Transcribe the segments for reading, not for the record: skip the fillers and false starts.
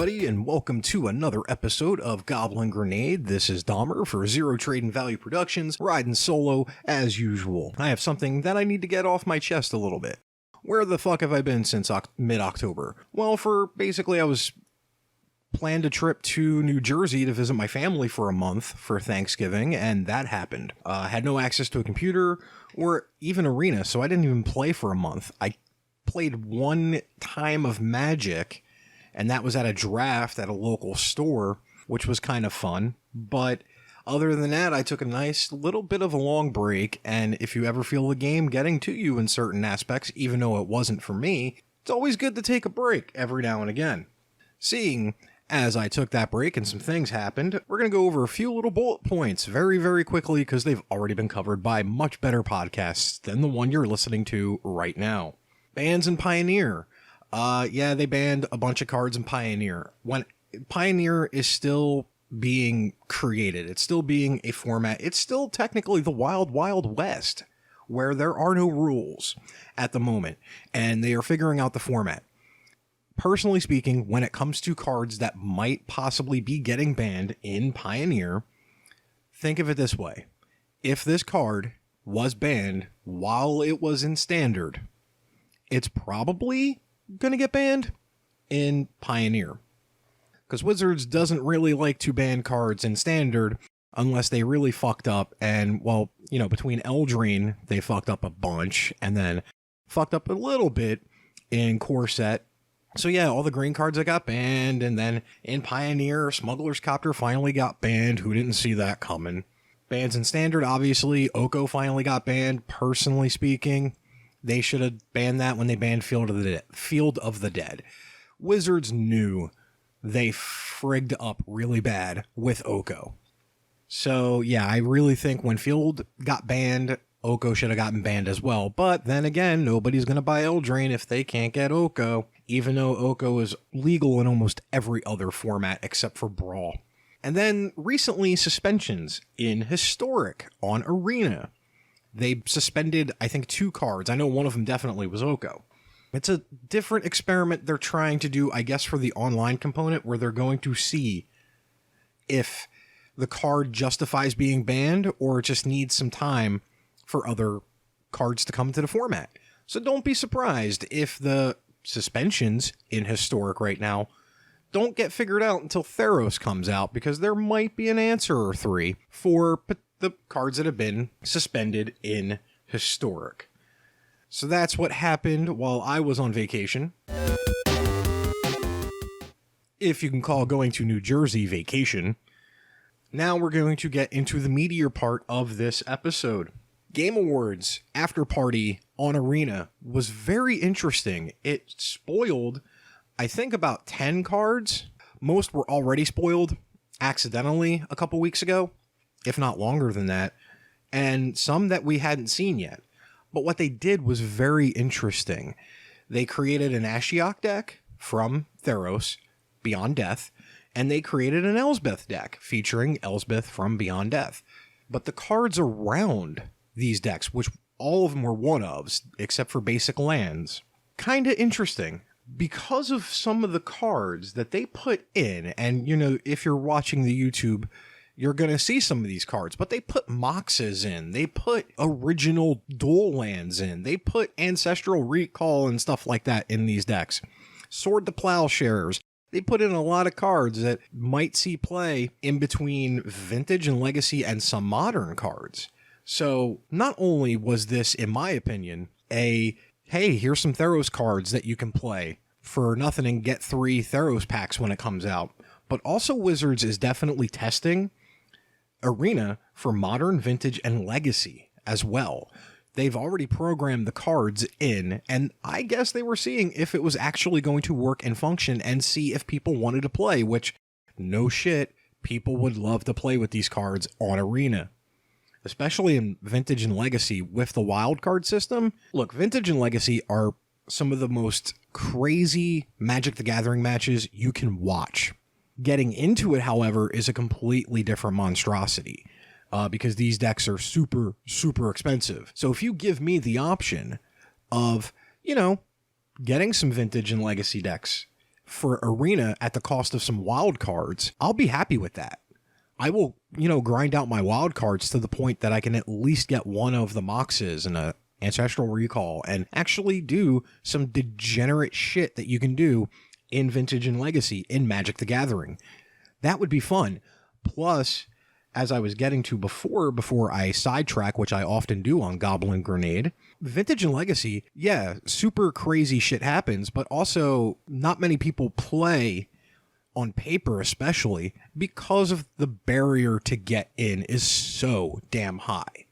everybody, and welcome to another episode of Goblin Grenade. This is Dahmer for Zero Trading Value Productions, riding solo as usual. I have something that I need to get off my chest a little bit. Where the fuck have I been since mid-October? Well, I was planned a trip to New Jersey to visit my family for a month for Thanksgiving, and that happened. I had no access to a computer or even Arena, so I didn't even play for a month. I played one time of Magic, and that was at a draft at a local store, which was kind of fun. But other than that, I took a nice little bit of a long break, and if you ever feel the game getting to you in certain aspects, even though it wasn't for me, it's always good to take a break every now and again. Seeing as I took that break and some things happened, we're going to go over a few little bullet points very, very quickly because they've already been covered by much better podcasts than the one you're listening to right now. Bans in Pioneer. Yeah, they banned a bunch of cards in Pioneer. When Pioneer is still being created, it's still being a format, it's still technically the Wild Wild West, where there are no rules at the moment, and they are figuring out the format. Personally speaking, when it comes to cards that might possibly be getting banned in Pioneer, think of it this way. If this card was banned while it was in Standard, it's probably going to get banned in Pioneer. Because Wizards doesn't really like to ban cards in Standard unless they really fucked up. And, well, you know, between Eldraine, they fucked up a bunch, and then fucked up a little bit in Core Set. So yeah, all the green cards that got banned, and then in Pioneer, Smuggler's Copter finally got banned. Who didn't see that coming? Bans in Standard, obviously. Oko finally got banned. Personally speaking, they should have banned that when they banned Field of the Dead. Wizards knew they frigged up really bad with Oko. So yeah, I really think when Field got banned, Oko should have gotten banned as well. But then again, nobody's going to buy Eldraine if they can't get Oko, even though Oko is legal in almost every other format except for Brawl. And then recently, suspensions in Historic on Arena. They suspended, I think, 2 cards. I know one of them definitely was Oko. It's a different experiment they're trying to do, I guess, for the online component, where they're going to see if the card justifies being banned or it just needs some time for other cards to come to the format. So don't be surprised if the suspensions in Historic right now don't get figured out until Theros comes out, because there might be an answer or 3 for the cards that have been suspended in Historic. So that's what happened while I was on vacation. If you can call going to New Jersey vacation. Now we're going to get into the meatier part of this episode. Game Awards after party on Arena was very interesting. It spoiled, I think, about 10 cards. Most were already spoiled accidentally a couple weeks ago, if not longer than that, and some that we hadn't seen yet. But what they did was very interesting. They created an Ashiok deck from Theros, Beyond Death, and they created an Elsbeth deck featuring Elsbeth from Beyond Death. But the cards around these decks, which all of them were one-ofs, except for basic lands, kind of interesting. Because of some of the cards that they put in, and, you know, if you're watching the YouTube, you're going to see some of these cards, but they put Moxes in, they put original dual lands in, they put Ancestral Recall and stuff like that in these decks. Sword to Plowshares. They put in a lot of cards that might see play in between Vintage and Legacy and some modern cards. So not only was this, in my opinion, hey, here's some Theros cards that you can play for nothing and get 3 Theros packs when it comes out, but also Wizards is definitely testing Arena for Modern, Vintage, and Legacy as well. They've already programmed the cards in, and I guess they were seeing if it was actually going to work and function and see if people wanted to play, which, no shit, people would love to play with these cards on Arena. Especially in Vintage and Legacy with the wild card system. Look, Vintage and Legacy are some of the most crazy Magic the Gathering matches you can watch. Getting into it, however, is a completely different monstrosity, because these decks are super, super expensive. So if you give me the option of, you know, getting some Vintage and Legacy decks for Arena at the cost of some wild cards, I'll be happy with that. I will, grind out my wild cards to the point that I can at least get one of the Moxes and a Ancestral Recall and actually do some degenerate shit that you can do in Vintage and Legacy in Magic the Gathering. That would be fun. Plus, as I was getting to before I sidetrack, which I often do on Goblin Grenade, Vintage and Legacy, yeah, super crazy shit happens, but also not many people play on paper, especially because of the barrier to get in is so damn high.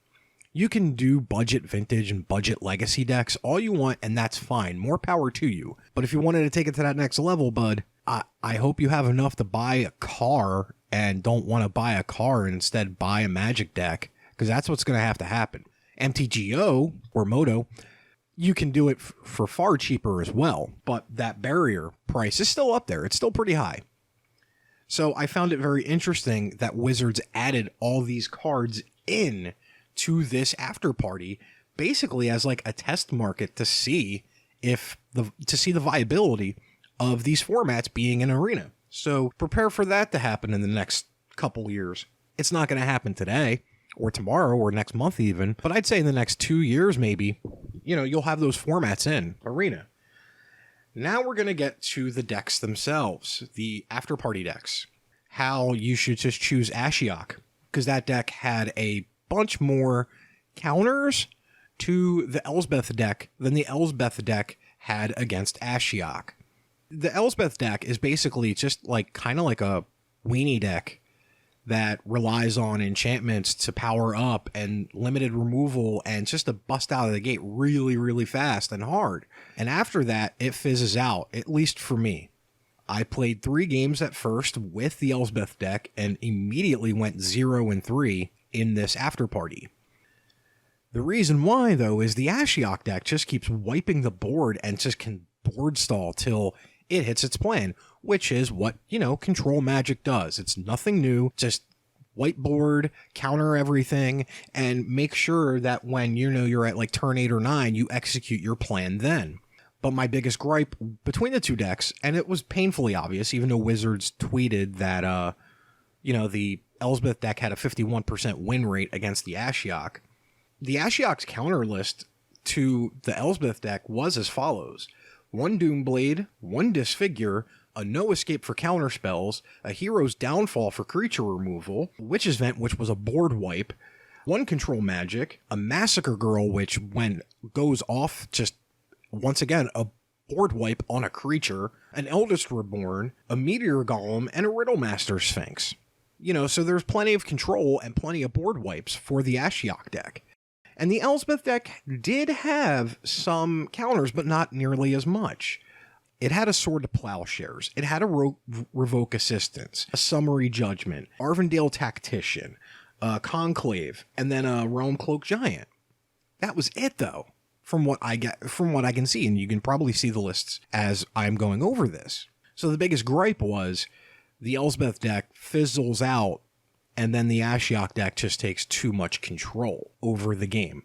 You can do budget Vintage and budget Legacy decks all you want, and that's fine. More power to you. But if you wanted to take it to that next level, bud, I hope you have enough to buy a car and don't want to buy a car and instead buy a Magic deck, because that's what's going to have to happen. MTGO or Moto, you can do it for far cheaper as well, but that barrier price is still up there. It's still pretty high. So I found it very interesting that Wizards added all these cards in to this after party, basically as like a test market to see the viability of these formats being in Arena. So prepare for that to happen in the next couple years. It's not going to happen today or tomorrow or next month even, but I'd say in the next 2 years maybe, you'll have those formats in Arena. Now we're going to get to the decks themselves, the after party decks. How you should just choose Ashiok, because that deck had a bunch more counters to the Elsbeth deck than the Elsbeth deck had against Ashiok. The Elsbeth deck is basically just kind of like a weenie deck that relies on enchantments to power up and limited removal and just to bust out of the gate really, really fast and hard. And after that, it fizzes out, at least for me. I played 3 games at first with the Elsbeth deck and immediately went 0-3 in this after party. The reason why, though, is the Ashiok deck just keeps wiping the board and just can board stall till it hits its plan, which is what, Control Magic does. It's nothing new, just whiteboard, counter everything, and make sure that when you're at turn 8 or 9, you execute your plan then. But my biggest gripe between the two decks, and it was painfully obvious, even though Wizards tweeted that, the Elsbeth deck had a 51% win rate against the Ashiok. The Ashiok's counter list to the Elsbeth deck was as follows: 1 Doomblade, 1 Disfigure, a No Escape for counter spells, a Hero's Downfall for creature removal, Witch's Vent, which was a board wipe, 1 Control Magic, a Massacre Girl, which when goes off, just once again, a board wipe on a creature, an Eldest Reborn, a Meteor Golem, and a Riddlemaster Sphinx. So there's plenty of control and plenty of board wipes for the Ashiok deck. And the Elsbeth deck did have some counters, but not nearly as much. It had a Sword to Plowshares, it had a Revoke Assistance, a Summary Judgment, Arvindale Tactician, a Conclave, and then a Realm Cloak Giant. That was it, though, from what I can see, and you can probably see the lists as I'm going over this. So the biggest gripe was the Elsbeth deck fizzles out, and then the Ashiok deck just takes too much control over the game.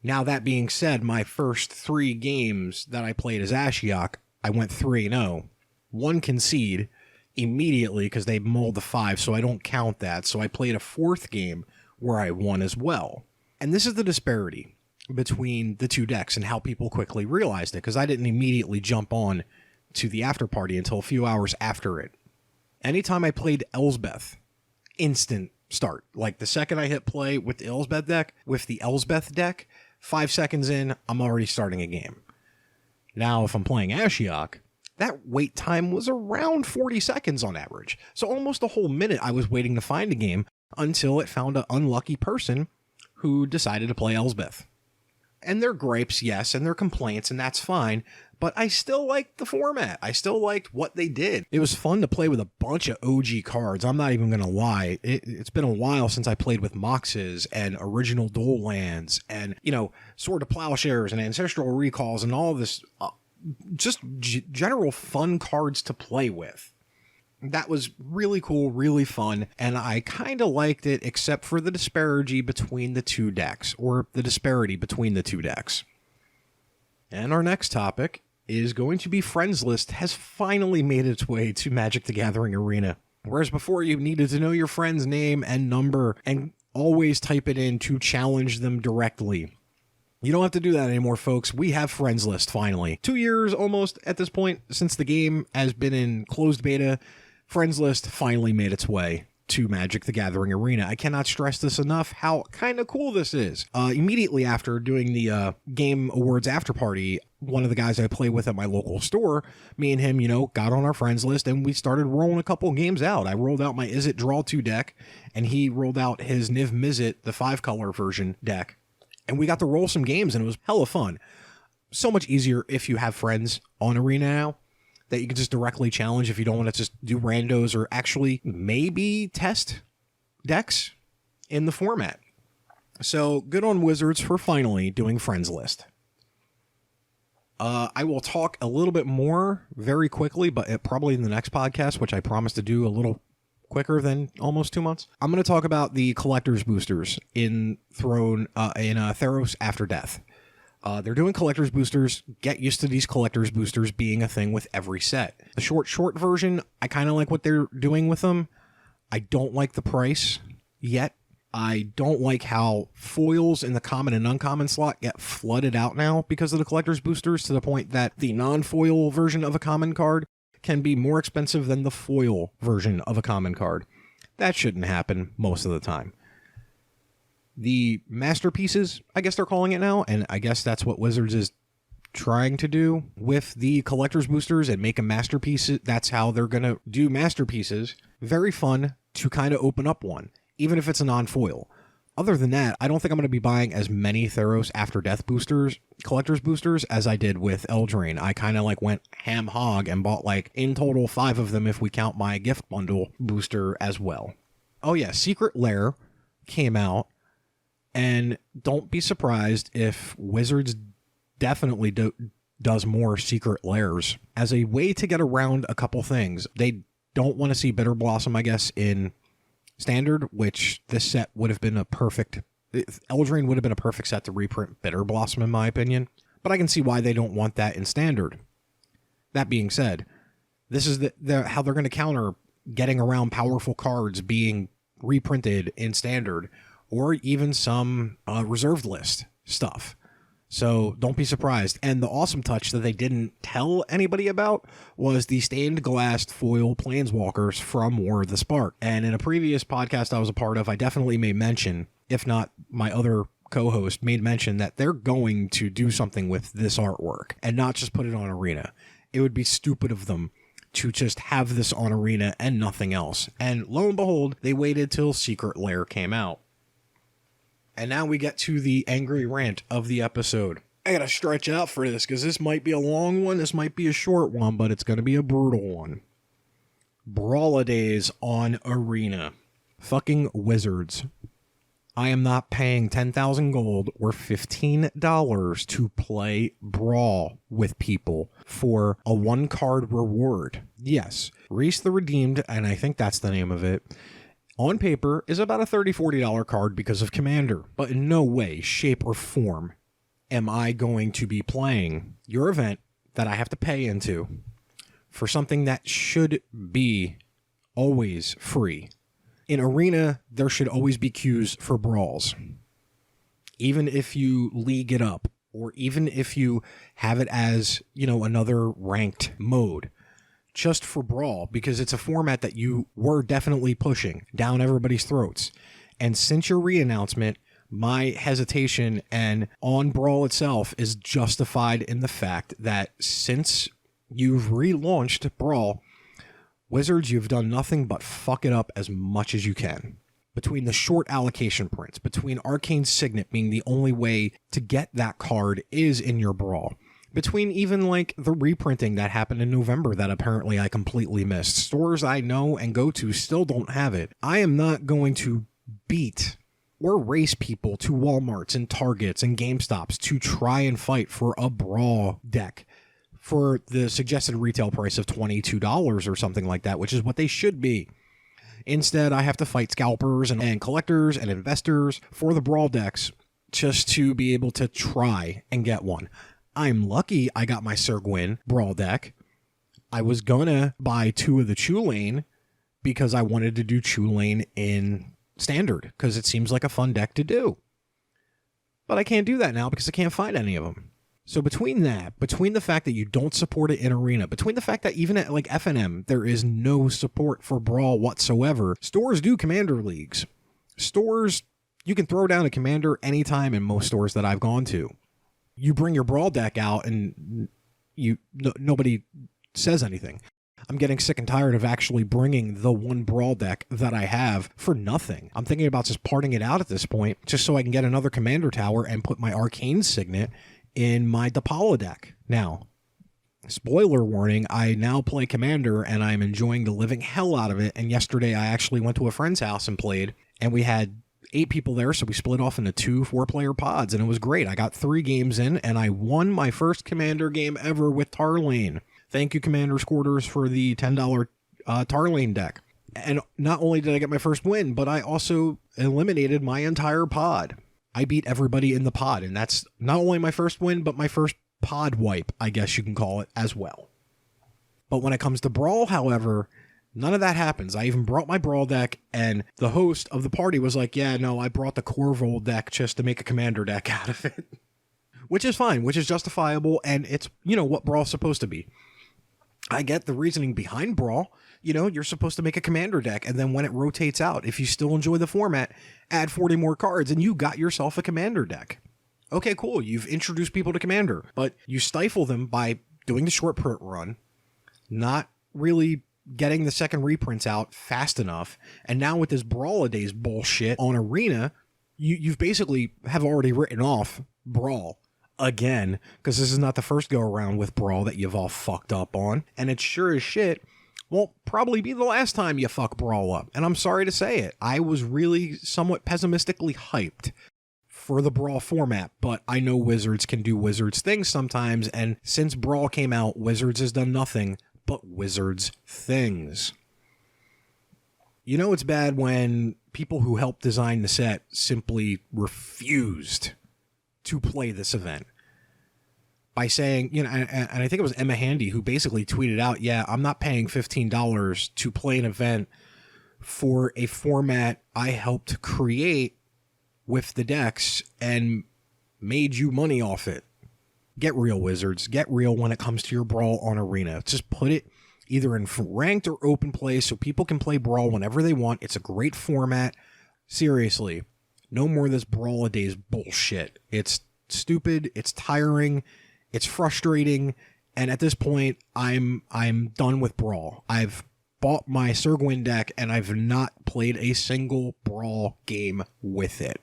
Now, that being said, my first 3 games that I played as Ashiok, I went 3-0. 1 concede immediately because they mulled the 5, so I don't count that. So I played a 4th game where I won as well. And this is the disparity between the two decks and how people quickly realized it, because I didn't immediately jump on to the after party until a few hours after it. Anytime I played Elsbeth, instant start. Like the second I hit play with the Elsbeth deck, 5 seconds in, I'm already starting a game. Now, if I'm playing Ashiok, that wait time was around 40 seconds on average. So almost a whole minute I was waiting to find a game until it found an unlucky person who decided to play Elsbeth. And their gripes, yes, and their complaints, and that's fine, but I still liked the format. I still liked what they did. It was fun to play with a bunch of OG cards. I'm not even going to lie. It's been a while since I played with Moxes and original dual lands and, Sword to Plowshares and Ancestral Recalls and all this just general fun cards to play with. That was really cool, really fun, and I kind of liked it except for the disparity between the two decks. And our next topic is going to be Friends List has finally made its way to Magic the Gathering Arena. Whereas before you needed to know your friend's name and number and always type it in to challenge them directly. You don't have to do that anymore, folks. We have Friends List finally. 2 years almost at this point since the game has been in closed beta. Friends List finally made its way to Magic the Gathering Arena. I cannot stress this enough how kind of cool this is. Immediately after doing the Game Awards after party, one of the guys I play with at my local store, me and him, got on our friends list and we started rolling a couple games out. I rolled out my Is It Draw 2 deck and he rolled out his Niv Mizzet, the 5-color version deck. And we got to roll some games and it was hella fun. So much easier if you have friends on Arena now that you can just directly challenge if you don't want to just do randos or actually maybe test decks in the format. So good on Wizards for finally doing Friends List. I will talk a little bit more very quickly, but probably in the next podcast, which I promise to do a little quicker than almost 2 months. I'm going to talk about the collector's boosters in Theros After Death. They're doing collector's boosters. Get used to these collector's boosters being a thing with every set. The short version, I kind of like what they're doing with them. I don't like the price yet. I don't like how foils in the common and uncommon slot get flooded out now because of the collector's boosters, to the point that the non-foil version of a common card can be more expensive than the foil version of a common card. That shouldn't happen most of the time. The masterpieces, I guess they're calling it now, and I guess that's what Wizards is trying to do with the collector's boosters and make a masterpiece. That's how they're going to do masterpieces. Very fun to kind of open up one, even if it's a non-foil. Other than that, I don't think I'm going to be buying as many Theros After Death boosters, collector's boosters, as I did with Eldraine. I kind of went ham hog and bought in total 5 of them if we count my gift bundle booster as well. Oh yeah, Secret Lair came out. And don't be surprised if Wizards definitely does more secret lairs as a way to get around a couple things. They don't want to see Bitter Blossom, I guess, in Standard, which this set would have been Eldraine would have been a perfect set to reprint Bitter Blossom, in my opinion. But I can see why they don't want that in Standard. That being said, this is how they're going to counter getting around powerful cards being reprinted in Standard, or even some reserved list stuff. So don't be surprised. And the awesome touch that they didn't tell anybody about was the stained glass foil planeswalkers from War of the Spark. And in a previous podcast I was a part of, I definitely made mention, if not my other co-host made mention, that they're going to do something with this artwork and not just put it on Arena. It would be stupid of them to just have this on Arena and nothing else. And lo and behold, they waited till Secret Lair came out. And now we get to the angry rant of the episode. I gotta stretch out for this because this might be a long one, this might be a short one, but it's gonna be a brutal one. Brawlidays on Arena. Fucking Wizards. I am not paying 10,000 gold or $15 to play Brawl with people for a 1-card reward. Yes, Reese the Redeemed, and I think that's the name of it, on paper is about a $30, $40 card because of Commander, but in no way, shape, or form am I going to be playing your event that I have to pay into for something that should be always free. In Arena, there should always be queues for brawls. Even if you league it up, or even if you have it as, another ranked mode. Just for Brawl, because it's a format that you were definitely pushing down everybody's throats. And since your re-announcement, my hesitation and on Brawl itself is justified in the fact that since you've relaunched Brawl, Wizards, you've done nothing but fuck it up as much as you can. Between the short allocation prints, between Arcane Signet being the only way to get that card is in your Brawl, between even the reprinting that happened in November that apparently I completely missed. Stores I know and go to still don't have it. I am not going to beat or race people to Walmarts and Targets and GameStops to try and fight for a Brawl deck for the suggested retail price of $22 or something like that, which is what they should be. Instead, I have to fight scalpers and collectors and investors for the Brawl decks just to be able to try and get one. I'm lucky I got my Sir Gwyn Brawl deck. I was gonna buy 2 of the Chulane because I wanted to do Chulane in Standard because it seems like a fun deck to do. But I can't do that now because I can't find any of them. So between the fact that you don't support it in Arena, between the fact that even at like FNM, there is no support for Brawl whatsoever, stores do Commander Leagues. Stores, you can throw down a Commander anytime in most stores that I've gone to. You bring your Brawl deck out and nobody says anything. I'm getting sick and tired of actually bringing the one Brawl deck that I have for nothing. I'm thinking about just parting it out at this point, just so I can get another Commander Tower and put my Arcane Signet in my Dapala deck. Now, spoiler warning, I now play Commander and I'm enjoying the living hell out of it. And yesterday I actually went to a friend's house and played, and we had 8 people there, so we split off into 2 4-player pods, and it was great. I got 3 games in, and I won my first Commander game ever with Tarlane. Thank you, Commander's Quarters, for the $10 Tarlane deck. And not only did I get my first win, but I also eliminated my entire pod. I beat everybody in the pod, and that's not only my first win, but my first pod wipe, I guess you can call it, as well. But when it comes to Brawl, however, none of that happens. I even brought my Brawl deck, and the host of the party was like, yeah, no, I brought the Corvol deck just to make a Commander deck out of it. Which is fine, which is justifiable, and it's, what Brawl's supposed to be. I get the reasoning behind Brawl. You're supposed to make a Commander deck, and then when it rotates out, if you still enjoy the format, add 40 more cards, and you got yourself a Commander deck. Okay, cool. You've introduced people to Commander, but you stifle them by doing the short print run, not really getting the second reprints out fast enough, and now with this Brawlidays bullshit on Arena, you've basically have already written off Brawl again, because this is not the first go around with Brawl that you've all fucked up on, and it sure as shit won't probably be the last time you fuck Brawl up. And I'm sorry to say it, I was really somewhat pessimistically hyped for the Brawl format, but I know Wizards can do Wizards things sometimes, and since Brawl came out, Wizards has done nothing but Wizards things. It's bad when people who helped design the set simply refused to play this event by saying, and I think it was Emma Handy who basically tweeted out, yeah, I'm not paying $15 to play an event for a format I helped create with the decks and made you money off it. Get real, Wizards. Get real when it comes to your Brawl on Arena. Just put it either in ranked or open play so people can play Brawl whenever they want. It's a great format. Seriously. No more of this Brawlidays bullshit. It's stupid, it's tiring, it's frustrating, and at this point, I'm done with Brawl. I've bought my Sir Gwyn deck, and I've not played a single Brawl game with it.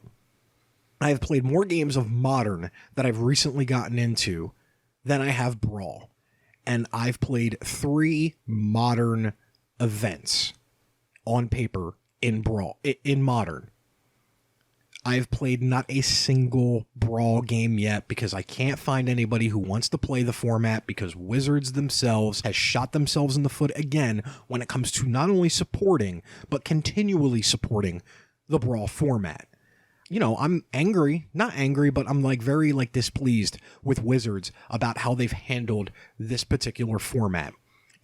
I've played more games of Modern that I've recently gotten into than I have Brawl. And I've played 3 Modern events on paper in Brawl, in Modern. I've played not a single Brawl game yet because I can't find anybody who wants to play the format because Wizards themselves has shot themselves in the foot again when it comes to not only supporting, but continually supporting the Brawl format. I'm angry, not angry, but I'm very displeased with Wizards about how they've handled this particular format.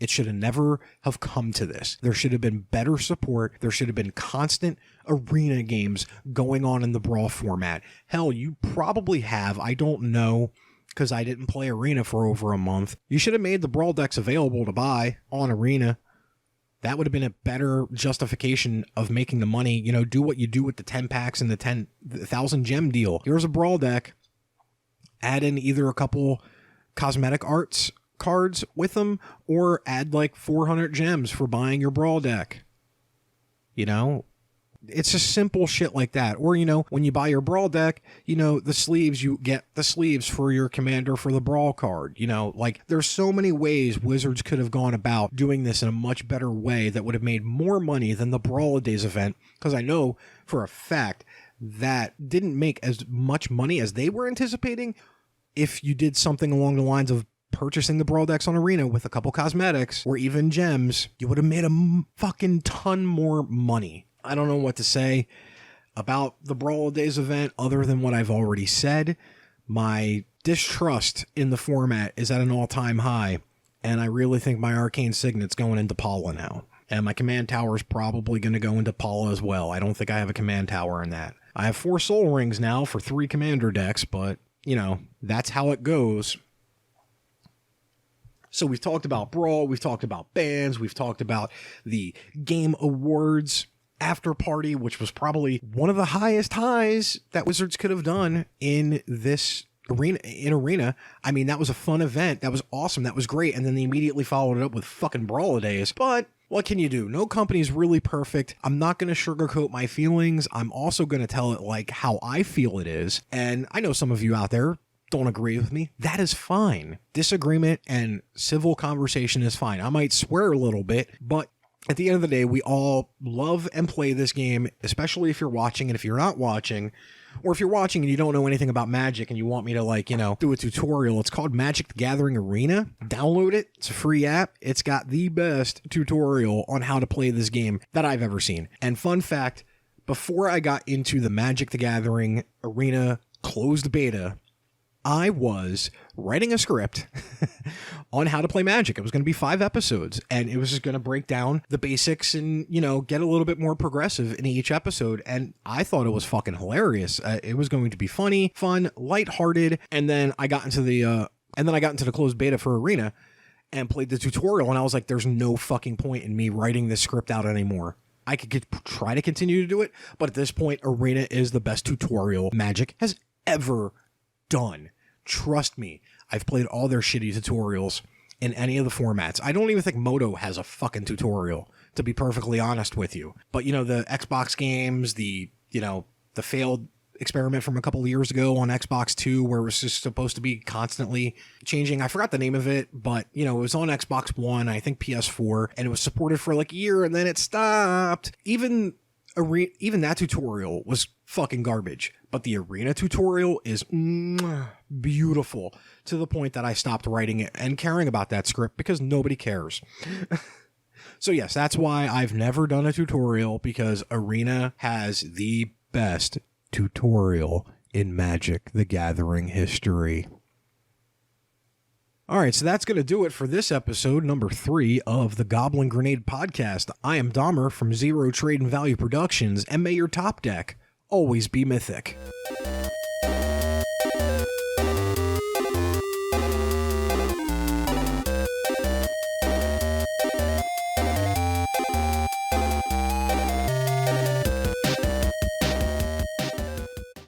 It should have never have come to this. There should have been better support. There should have been constant Arena games going on in the Brawl format. Hell, you probably have. I don't know because I didn't play Arena for over a month. You should have made the Brawl decks available to buy on Arena. That would have been a better justification of making the money. Do what you do with the 10 packs and the 10,000 gem deal. Here's a Brawl deck. Add in either a couple cosmetic arts cards with them, or add 400 gems for buying your Brawl deck. It's just simple shit like that. Or, when you buy your Brawl deck, the sleeves, you get the sleeves for your Commander for the Brawl card. There's so many ways Wizards could have gone about doing this in a much better way that would have made more money than the Brawlidays event, because I know for a fact that didn't make as much money as they were anticipating. If you did something along the lines of purchasing the Brawl decks on Arena with a couple cosmetics or even gems, you would have made a fucking ton more money. I don't know what to say about the Brawlidays event other than what I've already said. My distrust in the format is at an all-time high, and I really think my Arcane Signet's going into Paula now. And my Command Tower is probably going to go into Paula as well. I don't think I have a Command Tower in that. I have 4 Soul Rings now for 3 Commander decks, but, you know, that's how it goes. So we've talked about Brawl, we've talked about bans, we've talked about the Game Awards after party, which was probably one of the highest highs that Wizards could have done in this arena. I mean, that was a fun event. That was awesome. That was great. And then they immediately followed it up with fucking Brawlidays. But what can you do? No company's really perfect. I'm not going to sugarcoat my feelings. I'm also going to tell it like how I feel it is. And I know some of you out there don't agree with me. That is fine. Disagreement and civil conversation is fine. I might swear a little bit, but at the end of the day, we all love and play this game, especially if you're watching. And if you're not watching, or if you're watching and you don't know anything about Magic and you want me to, like, you know, do a tutorial, it's called Magic the Gathering Arena. Download it. It's a free app. It's got the best tutorial on how to play this game that I've ever seen. And fun fact, before I got into the Magic the Gathering Arena closed beta, I was writing a script on how to play Magic. It was going to be 5 episodes, and it was just going to break down the basics and, you know, get a little bit more progressive in each episode. And I thought it was fucking hilarious. It was going to be funny, fun, lighthearted. And then I got into the closed beta for Arena and played the tutorial, and I was like, there's no fucking point in me writing this script out anymore. I could try to continue to do it, but at this point, Arena is the best tutorial Magic has ever done. Trust me, I've played all their shitty tutorials in any of the formats. I don't even think Moto has a fucking tutorial, to be perfectly honest with you. But, you know, the Xbox games, the failed experiment from a couple of years ago on Xbox 2 where it was just supposed to be constantly changing. I forgot the name of it, but, you know, it was on Xbox One, I think PS4, and it was supported for like a year and then it stopped. Even that tutorial was fucking garbage, but the Arena tutorial is beautiful, to the point that I stopped writing it and caring about that script because nobody cares. So yes, that's why I've never done a tutorial, because Arena has the best tutorial in Magic the Gathering history. All right, so that's going to do it for this episode, number 3 of the Goblin Grenade podcast. I am Dahmer from Zero Trade and Value Productions, and may your top deck always be mythic.